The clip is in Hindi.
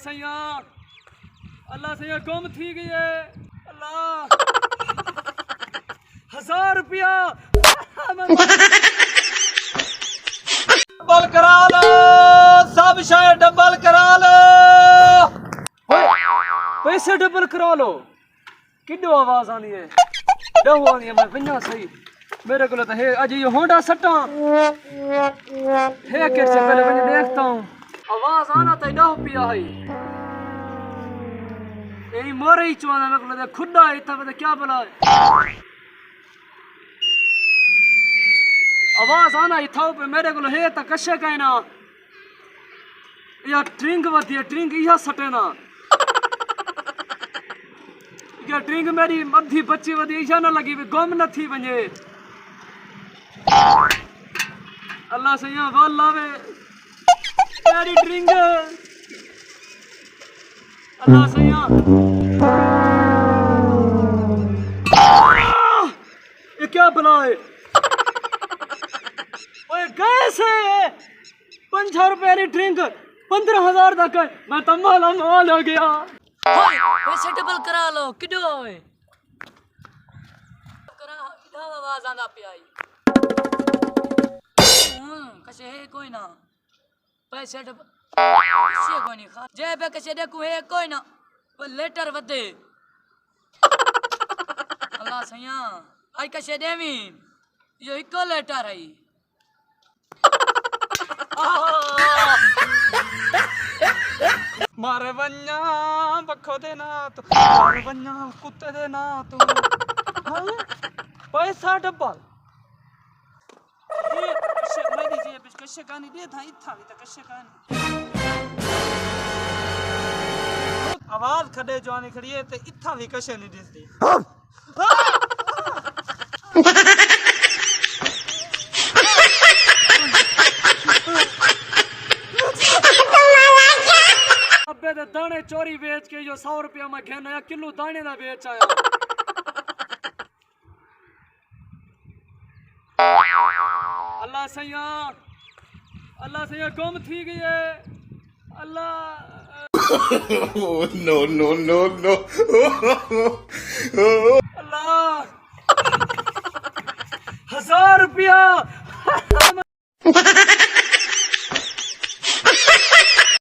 सैया अल्लाह सैया गुम थी गई है अल्लाह 1000 रुपया डबल करा लो सब शायद डबल करा लो पैसे डबल करा लो किड्डो आवाज आनी है डहो आनी है मैं बिना सही मेरे को तो है अज ये होंडा सट्टा है कैसे पहले मैं देखता हूँ आवाज आना तो डहो पिया है यही मोरे ही चुआना मेरे को खुदा है इतना पता क्या बोला आवाज आना ही था पे मेरे को है तो कशे कहना या ट्रिंग वधी है ट्रिंग यह सटे ना या ट्रिंग मेरी मधी बच्ची वधी यह ना लगी भी गुम न थी वने अल्लाह सैया बोल लावे मेरी ट्रिंग अल्लाह सैया ये क्या बना है कैसे 5 रुपए की ड्रिंक 15,000 तक मैं तो माला माल हो गया पैसे डबल करा लो किडो है करा इधर आवाज आंदा पे आई कसे है कोई ना पैसे डबल किसे कोई नहीं खा जे पे कसे देखो है कोई ना वो लेटर वदे अल्लाह सैया आई कसे देवी यो इको लेटर है मारे बन्या बखो देना तो मारे बन्या कुत्ते देना तो पैसा डबल ये कशे मैं दीजिए बिच कशे कहानी दे था इथा भी तो कशे कहानी आवाज खड़े जाने खड़ी है तो इथा भी कशे नहीं दिसदी दाने चोरी बेच के जो 100 रुपया में घेन आया किलो दाने ना बेच आया अल्लाह सैया गुम थी गई है अल्लाह नो नो नो नो अल्लाह 1000 रुपया